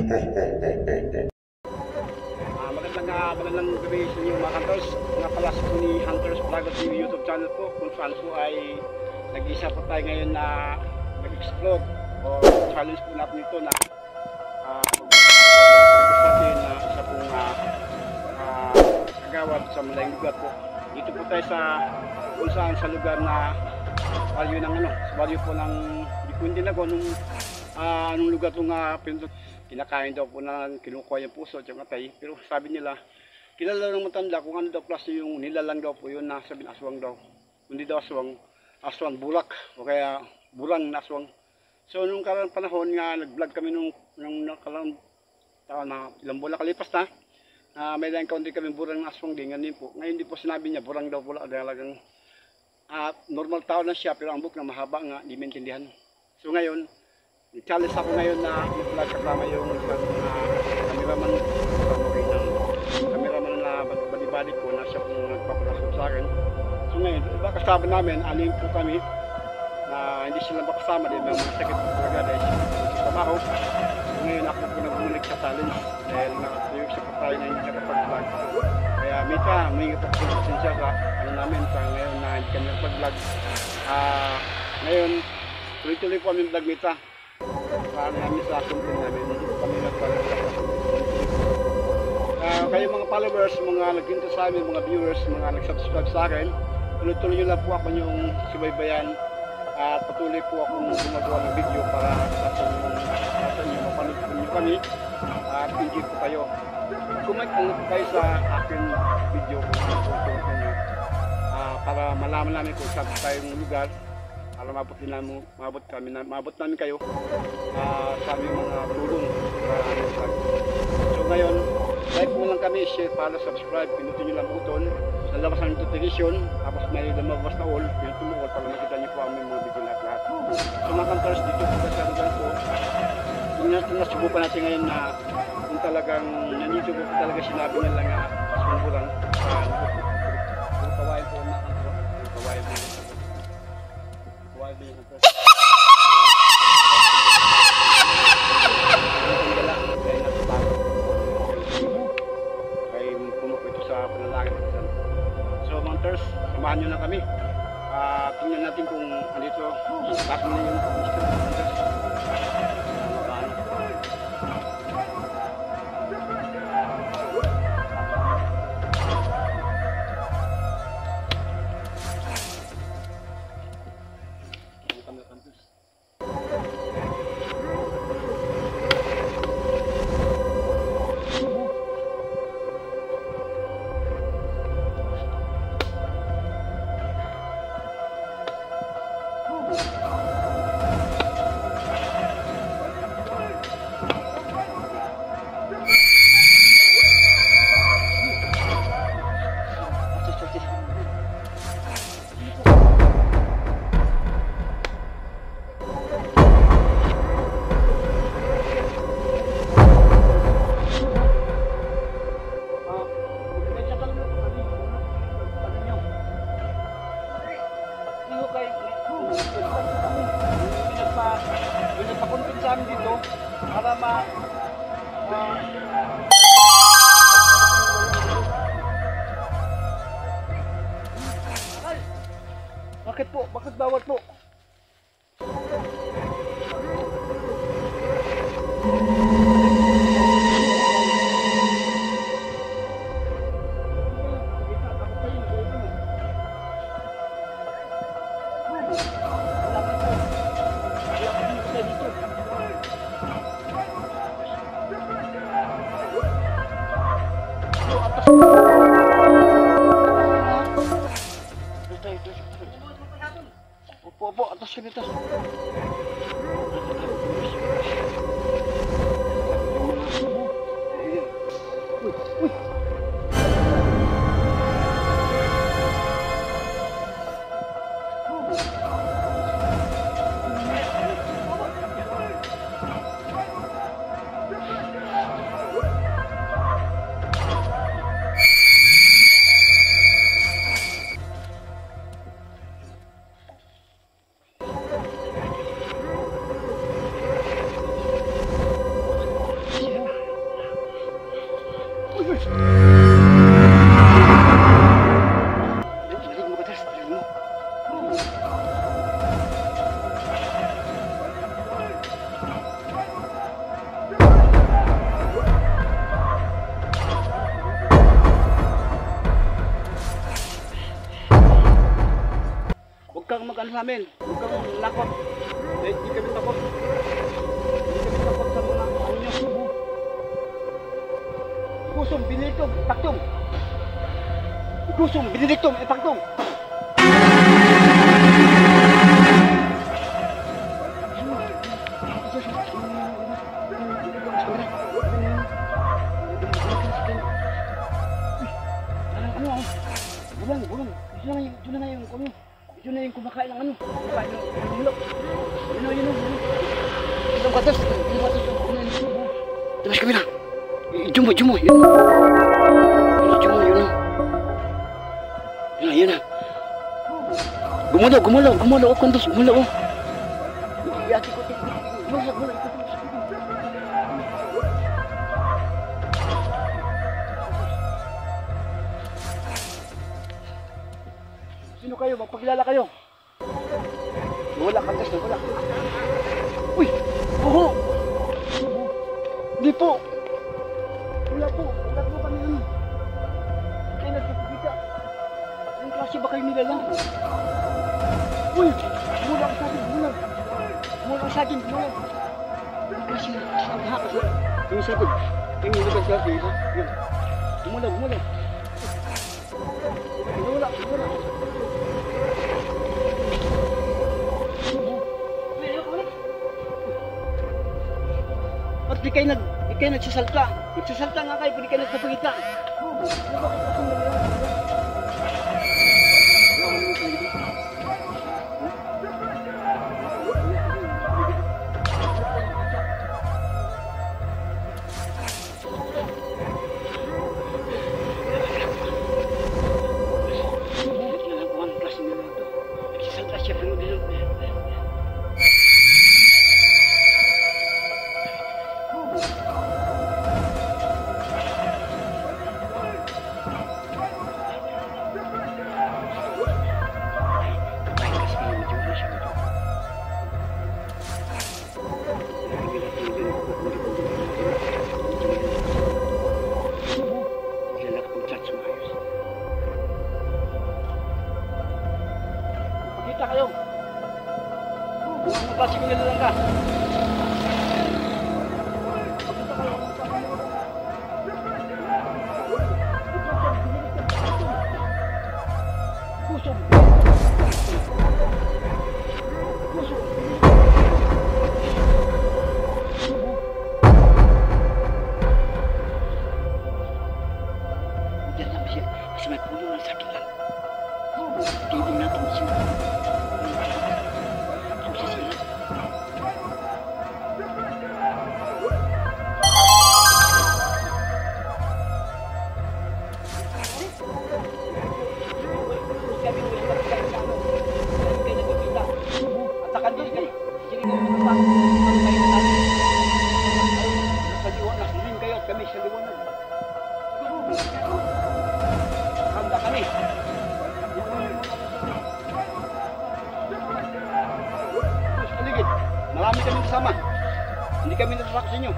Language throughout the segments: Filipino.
Magandang gabi sa inyo mga hunters. Nga pala sa ni Hunters Vlog TV YouTube channel po, kung saan po ay nag-isa po tayo ngayon na mag-explore o challenge po natin ito na isa pong agawad sa malayong lugar po. Dito po tayo sa kung saan sa lugar na value ng sa value po ng Bikundi na ko anong lugar po nga kinakain daw po na kinukuha yung puso at yung atay, pero sabi nila kilala ng matanda kung ano daw klase yung nilalang daw po yun na sabihin aswang daw, hindi daw aswang bulak o kaya burang na aswang. So nung karang panahon nga nag-vlog kami nung nakalang taon na ilang buwan nakalipas na may na-encounter kami burang na aswang din ngayon po. Ngayon di po sinabi niya burang daw pula, talagang normal tao na siya pero ang buhok na mahaba nga, di maintindihan. So ngayon challenge ako ngayon na mag-vlog kasama yung cameraman na bali-bali ko na siya kung nagpapalasok sa akin. So ngayon, iba kasama namin, aling po kami na hindi sila makasama din, may mga sakit po talaga dahil sa trabaho. So ngayon ako po nag-umulik sa challenge dahil nakatuyok sa patay na hindi nakapag-vlog. Kaya may po po pasensya sa namin sa ngayon na hindi kami nakapag-vlog. Ngayon, tuloy-tuloy po kami vlog Mita. Para namin sa akin po namin kami nagpapalagay. Kayo mga followers, mga nagkinto sa amin, mga viewers, mga nag-subscribe sa akin, tuloy-tuloy nyo lang po ako yung subaybayan at patuloy po akong gumagawa ng video para sa inyo mapanood nyo kami at enjoy po kayo. Comment po kayo sa akin video para malaman namin kung saan tayong lugar para mabot namin kayo sa aming mga tulong. So ngayon, like mo lang kami, share, follow, subscribe, pinutin nyo lang buton, lalabas ang notification, tapos may lumabas na all, pinutin mo all para makita nyo po aming mga video lahat. So mga hunters, dito po kasi ang ganito, nasubukan natin ngayon na kung talagang nandito po talaga sinabi nila nga sumurang kung kawain po na kawain po So hunters, samahan nyo na kami. Tingnan natin kung andito bakit na yung pinagpakuntin sa amin dito para bakit po? Bakit bawal po? Opo, atas ka dito. Uy. Huwag kang mag-ano sa amin. Huwag kang lakot. Hindi kami takot. Hindi kami takot sa mga ano nyo. Kusum, Benedictum, Taktum. Kusum, Benedictum, Taktum. Bulang. Ito na yung ano. Ito na yung kumakain ng ano. Kumakain ng mulok. Yun. Yung batas. Tapos kami na. Jumo. Yun. Yun na. Gumulaw. Kondos, gumulaw. Yati ko. Gumulaw. Sino kayo? Magpakilala kayo. Wala, kantas na wala. Uy! Oho! Hindi po! Wala po kami ano. Kaya nagpapagita. Anong klase ba kayo nilalang? Uy! Gumulang sa akin. Anong klase na kasama kasi? Yung sabag. Yung lugar sa akin. Yun. Gumulang. Wala. At di kayo nagsasalta. Nagsasalta nga kayo, di kayo nagpapagita. Nagsasalta siya, pero di Pakita kayo. Ano ba sige nila lang ka? Kusum. Diyan lang siya. Kasi may puno ng sakit lang. Tingin natin siya. Handa kami. Paligid. Marami kami kasama. Hindi kami natatakot sa inyo.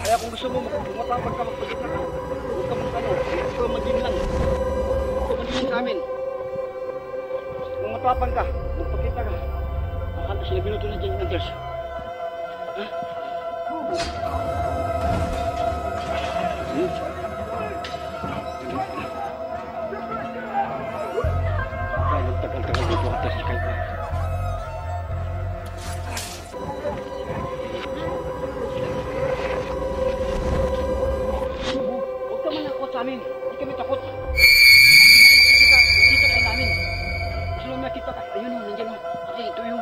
Kaya kung gusto mo, matapag ka, magpagkita ka. Huwag ka magkano. Huwag ka maging lang. Huwag ka maging sa amin. Kung matapang ka, magpagkita ka. Akala sila binuto na dyan ng Diyos. Ha? Tagal-tagal dito ka tas kahit na. Huwag ka manakot sa amin. Hindi kami takot. Makikita kayo namin. Gusto lang makita kayo. Ayun o, nandiyan o. Ito yun.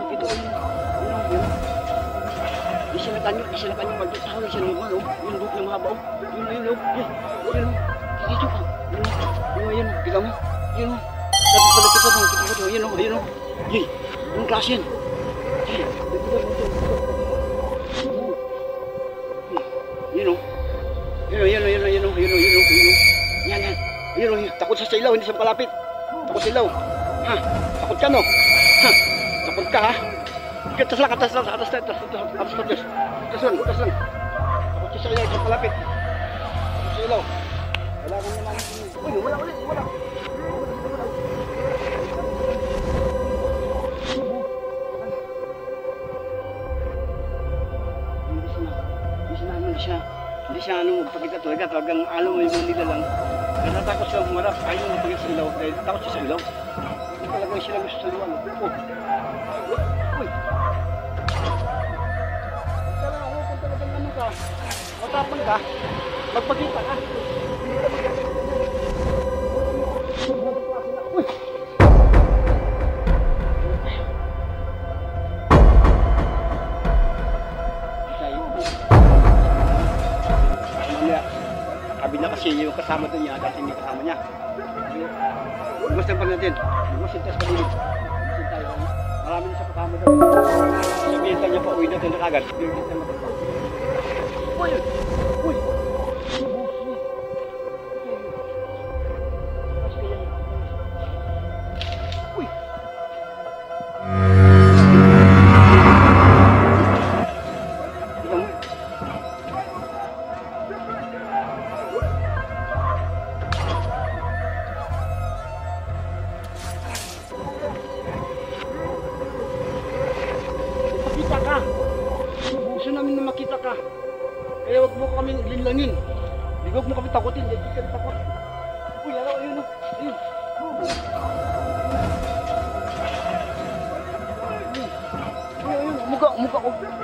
Di sila kanyo. Pag tao lang siya naman o. Yung buhok niya mahaba o. Yun o. Dito ka. Yun o. Kita mo. Yun o. Kita mo. Yun o. Yay. Anong klase yan? Yun o. Yan. Yun o. Takot sa ilaw. Hindi siya makalapit. Takot sa ilaw. Ha? Takot ka no? Ha? Takot ka ha? Atas lang. Atas lang. Takot sa ilaw. Siya makalapit. Takot sa ilaw. Wala kang naman. Uy, wala. siya magpakita talaga. Talagang alam mo yung nila lang. Natatakot siya humarap. Ayaw mo magpakita sa ilaw. Dahil takot siya sa ilaw. Hindi talaga sila gusto sa liwanag. Uy! Kung talagang ano ka, matapang ka, magpakita ka. Uy! Sabi na kasi yung kasama doon niya, dahil hindi kasama niya. Gumastan pa natin. Gumastan tayo sa paligid. Gumastan tayo. Marami na siya kasama doon. Sabihin ka niya pa, uwi natin na kagad. Uy! Uy! Uy! Makita ka. Gusto namin na makita ka. Kaya wag mo kami linlangin. Huwag mo kami takutin. Hindi kami takot. Uy, laro, ayun o. Ayun. Ayun, umuga ko.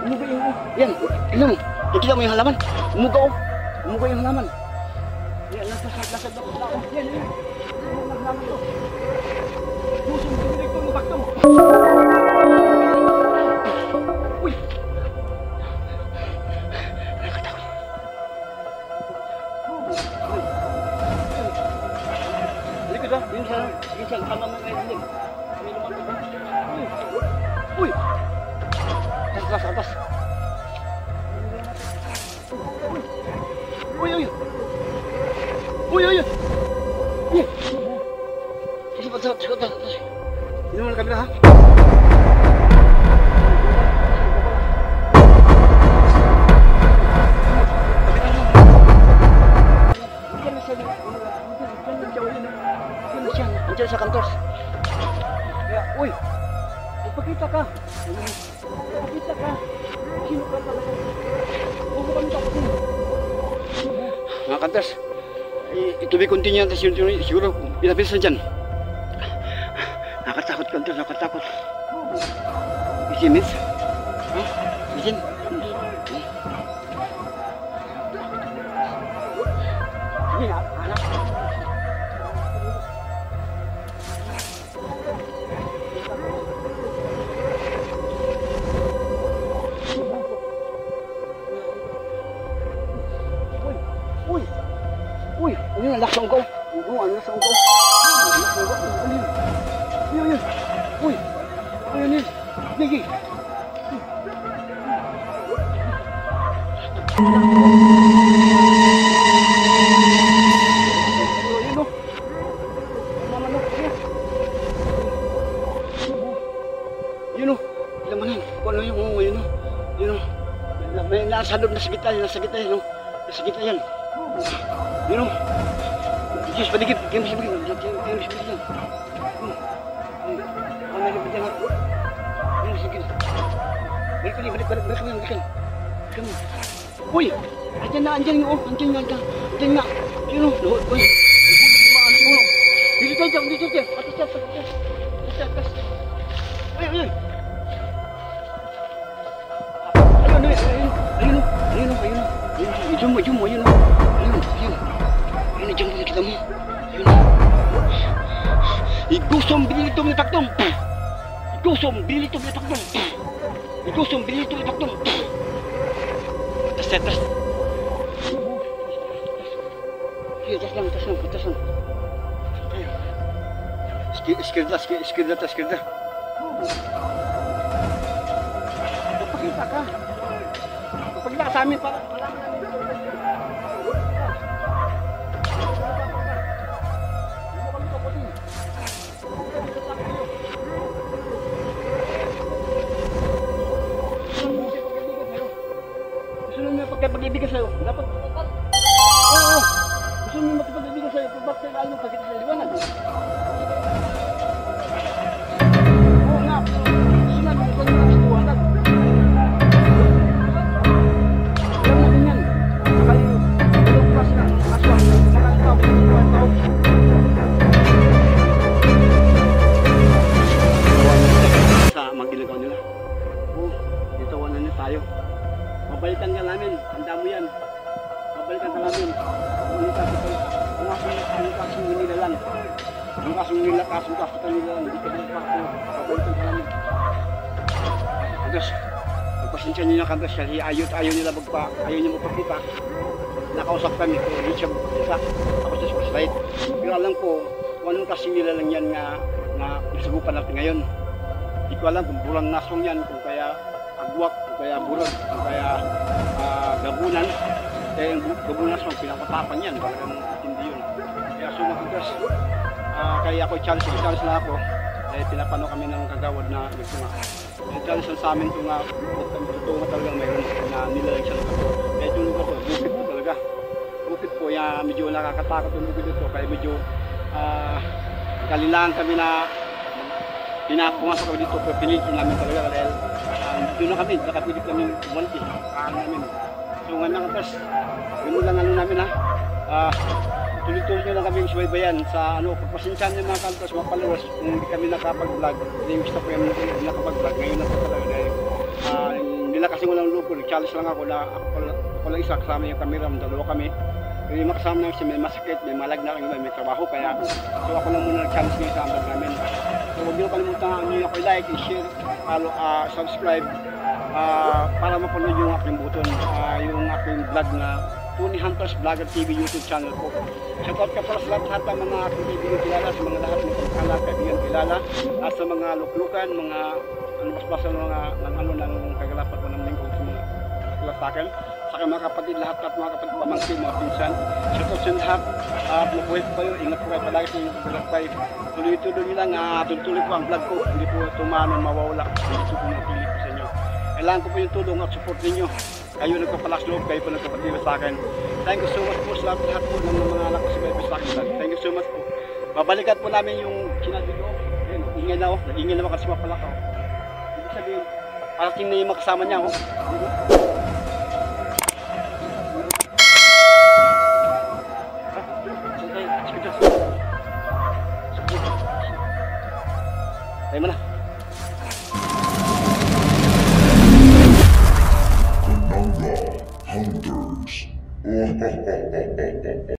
Umuga yung yan, ino mo. Nakita mo yung halaman? Umuga ko. Umuga yung halaman. Yan, lasad ako. Yan, yan. Yung halaman to. Pusong, dinilig ko yung baktong. Uy! Nakatakot. Likod ah. Yun siya. Tama na ngayon din. May lumapit ah. Uy! Atas. Uy! Cepat. Ini mana kamera ha? Andiyan sa kantor. Kaya, uy! Magpakita ka! Magpakita ka! Sino ka talaga? Huwag mo kami takutin. Mga kantors, ito may continue natin siguro pinabilis na dyan. Nakatakot kantors, nakatakot. Isin, miss? Isin? Sige, anak. Uy, ano yung laksong ko? Ano laksong ko? Yun. Uy, yun. Gigi. Yun o. Lamanan. Kung ano yung yun o. May nasa loob, nasa gitna yan. Yun o. Diyos, paligid. Kaya mas paligid yan. Ang nalipid yan. Yun, sige. Balik. Uy! Andyan nga. Andyan nga. Yun o. Uy. Dito tayo. Atas. Ayun. Ayun. Ayun. Ayun, dyan mo nakita mo. Ayun. Igusong binilito mo takdong. Tas. Sige, tas lang. Iskerda. Magpakita ka. Magpakita ka sa amin para malaman namin. Pag-ibig sa'yo, dapat oo, gusto mo magpag-ibig sa'yo, kung bakit ayaw mo pagkita sa liwanag? Oo nga, gusto namin ito na sa liwanag. Alam natin yan, kayo babalikan ka namin. Tanda mo yan. Babalikan ka namin. Ang kasong nila lang. Ang kasong nila lang. Hindi ka nila pa. Babalikan ka namin. Tapos, magpasensya nyo na kantas siya. Ayaw nila magpakita. Nakausap kami ko. Hindi siya isa. Tapos sa spotlight. Pero alam ko, kung anong kasing nila lang yan na nasubukan natin ngayon. Hindi ko alam kung burang nasong yan, kung kaya agwak, kung kaya burag, kung kaya gabunan. Kaya yung gabunan nasong pinakatapang yan, talagang hindi yun. Kaya sumakugas. Kaya ako challenge na ako. Dahil pinapano kami ng kagawad na nagsuma. Yung challenge sa amin ito nga, ito nga talagang mayroon na nilalag siya lugar ko. Kaya yung lugar ko, bukit po talaga. Bukit po, medyo nakakatakot yung bukit ito. Kaya medyo kalilangan kami na pumasok kami dito, pero pinigil namin talaga dahil doon na kami, nakapilig kami umalis eh, kaan namin. So nga nakatas, ganoon lang namin tuloy-tuloy nyo lang kami subaybayan sa pagpasensyahan ng mga kantos, mga followers, kung hindi kami nakapag-vlog. Hindi gusto ko yung nakapag-vlog, ngayon na talaga dahil nila kasi walang lupo, nag-challenge lang ako na ako lang isa, kasama yung camera, dalawa kami. Yung makasama namin siya, may masakit, may malag na kami, may trabaho, kaya so ako lang muna nag-challenge ngayon sa vlog namin. So huwag nyo kalimutan nyo ako i-like, i-share, follow, subscribe para mapanood yung aking buton, yung aking vlog na Tony Hunters Vlogger TV YouTube channel po. Shoutout ka pala sa lahat ng mga aking kaibigan kilala, sa mga lahat ng pagkakalap, kaibigan kilala, at sa mga luklukan, mga basbasan ng kagalapan ko ng lingkong sa mga kalasakan. Sa mga kapatid, lahat at mga kapatid pamangkin, mga pinsan. Shoutout sa lahat, mabuhay po kayo, ingat po kayo palagi sa inyong paglalakbay. Tuloy-tuloy nyo lang, tuloy-tuloy po ang vlog ko, hindi po tumanong mawawala, hindi po napili po sa inyo. Kailangan ko po yung tulong at support ninyo. Kayo nagpapalas loob, kayo po nagpapatibay sa akin. Thank you so much po sa lahat po ng mga anak ko sa akin. Thank you so much po. Babalikan po namin yung sinabi ko. Ayun, ingay na ako. Nag-ingay naman kasi mapalak ako. Ibig sabihin, parating na yung makasama niya ako. Tayo mo na. Hunters.